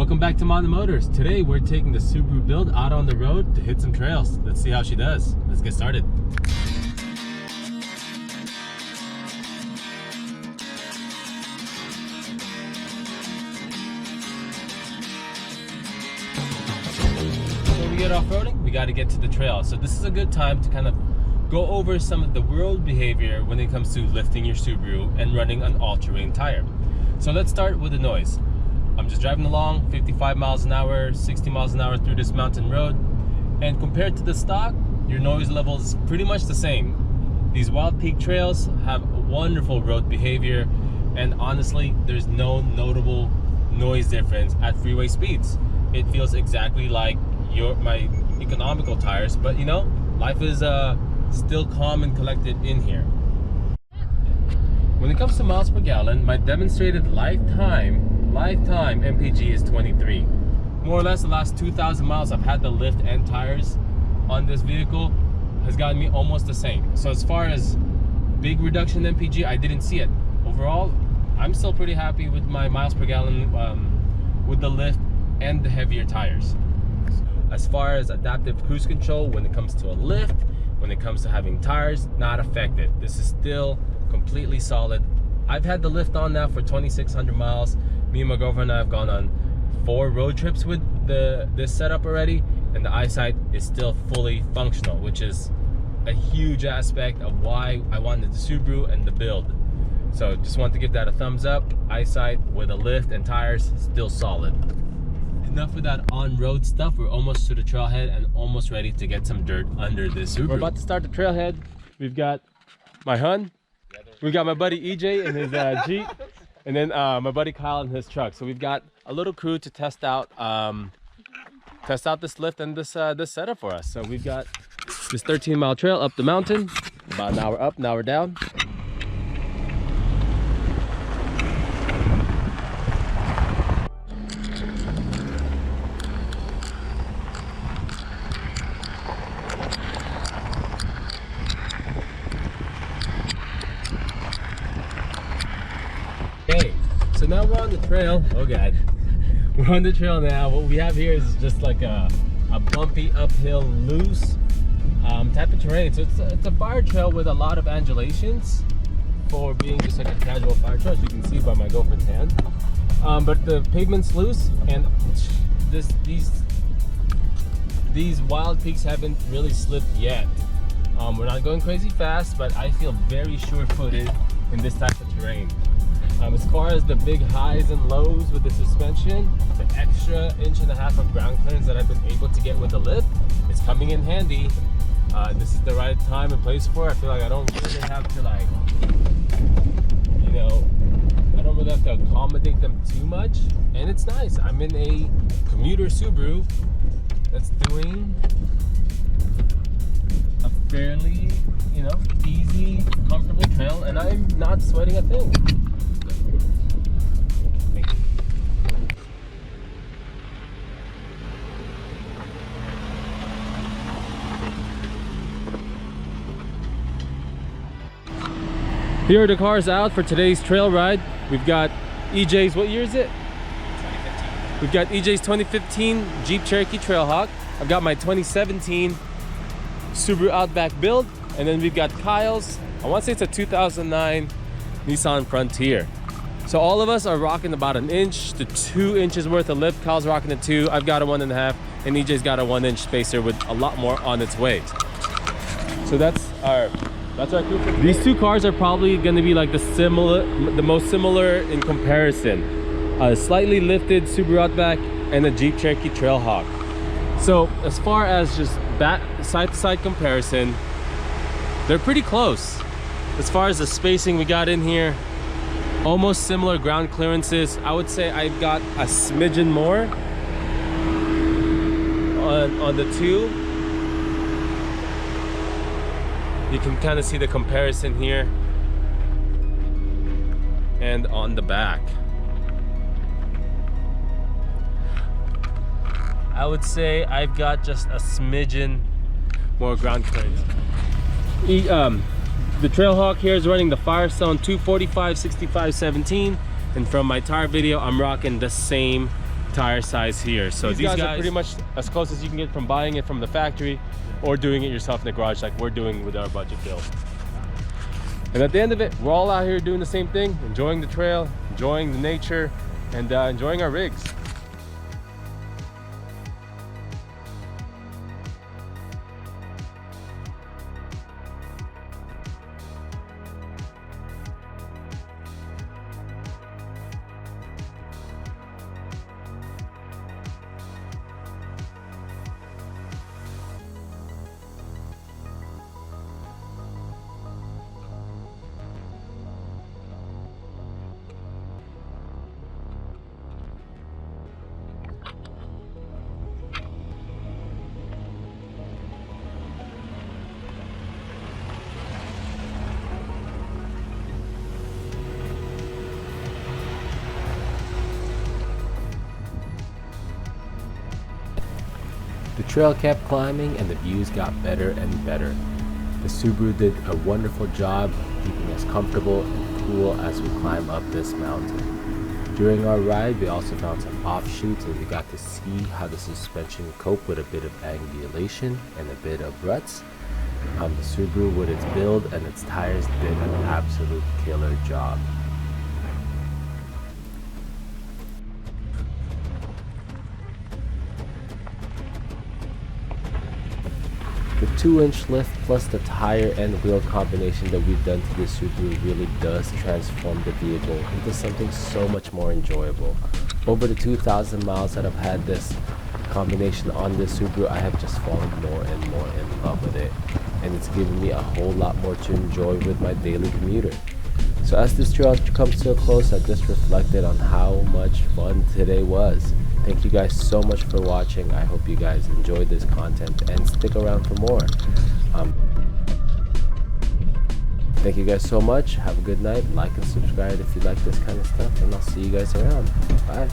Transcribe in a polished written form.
Welcome back to Mountain Motors. Today we're taking the Subaru build out on the road to hit some trails. Let's see how she does. Let's get started. Before we get off-roading, we got to get to the trail. So this is a good time to kind of go over some of the road behavior when it comes to lifting your Subaru and running an all-terrain tire. So let's start with the noise. I'm just driving along 55 miles an hour, 60 miles an hour through this mountain road, and compared to the stock, your noise level is pretty much the same. These Wildpeak trails have wonderful road behavior, and honestly, there's no notable noise difference at freeway speeds. It feels exactly like my economical tires, but you know, life is still calm and collected in here. When it comes to miles per gallon, my demonstrated lifetime MPG is 23. More or less the last 2,000 miles I've had the lift and tires on this vehicle has gotten me almost the same. So as far as big reduction in MPG, I didn't see it. Overall, I'm still pretty happy with my miles per gallon with the lift and the heavier tires. As far as adaptive cruise control, when it comes to a lift, when it comes to having tires, not affected. This is still completely solid. I've had the lift on now for 2,600 miles. Me and my girlfriend and I have gone on 4 road trips with this setup already, and the eyesight is still fully functional, which is a huge aspect of why I wanted the Subaru and the build. So just want to give that a thumbs up. Eyesight with a lift and tires still solid. Enough with that on-road stuff. We're almost to the trailhead and almost ready to get some dirt under this Subaru. We're about to start the trailhead. We've got my Hun. We've got my buddy EJ in his Jeep, and then my buddy Kyle in his truck. So we've got a little crew to test out this lift and this setup for us. So we've got this 13-mile trail up the mountain, about an hour up, an hour down. Okay, so now we're on the trail. Oh god, we're on the trail now. What we have here is just like a bumpy uphill, loose type of terrain. So it's a fire trail with a lot of undulations for being just like a casual fire trail, as you can see by my girlfriend's hand. But the pavement's loose, and these Wildpeaks haven't really slipped yet. We're not going crazy fast, but I feel very sure-footed in this type of terrain. As far as the big highs and lows with the suspension, the extra 1.5 inches of ground clearance that I've been able to get with the lift is coming in handy. This is the right time and place for it. I feel like I don't really have to, like, you know, I don't really have to accommodate them too much, and it's nice. I'm in a commuter Subaru that's doing a fairly, you know, easy, comfortable trail, and I'm not sweating a thing. Here are the cars out for today's trail ride. We've got EJ's, what year is it? 2015. We've got EJ's 2015 Jeep Cherokee Trailhawk. I've got my 2017 Subaru Outback build. And then we've got Kyle's, I want to say it's a 2009 Nissan Frontier. So all of us are rocking about 1 inch to 2 inches worth of lift. Kyle's rocking a 2, I've got a 1.5, and EJ's got a 1-inch spacer with a lot more on its way. So that's our crew for today. These two cars are probably going to be like the most similar in comparison. A slightly lifted Subaru Outback and a Jeep Cherokee Trailhawk. So as far as just that side-to-side comparison, they're pretty close. As far as the spacing we got in here, almost similar ground clearances. I would say I've got a smidgen more on the two. You can kind of see the comparison here and on the back. I would say I've got just a smidgen more ground clearance. The Trailhawk here is running the Firestone 245/65/17, and from my tire video I'm rocking the same tire size here. So these guys are pretty much as close as you can get from buying it from the factory or doing it yourself in the garage like we're doing with our budget build. And at the end of it, we're all out here doing the same thing, enjoying the trail, enjoying the nature, and enjoying our rigs. The trail kept climbing and the views got better and better. The Subaru did a wonderful job keeping us comfortable and cool as we climb up this mountain. During our ride, we also found some offshoots and we got to see how the suspension coped with a bit of angulation and a bit of ruts. The Subaru with its build and its tires did an absolute killer job. The 2-inch lift plus the tire and wheel combination that we've done to the Subaru really does transform the vehicle into something so much more enjoyable. Over the 2,000 miles that I've had this combination on this Subaru, I have just fallen more and more in love with it. And it's given me a whole lot more to enjoy with my daily commuter. So as this trail comes to a close, I just reflected on how much fun today was. Thank you guys so much for watching. I hope you guys enjoyed this content and stick around for more. Thank you guys so much. Have a good night. Like and subscribe if you like this kind of stuff, and I'll see you guys around. Bye.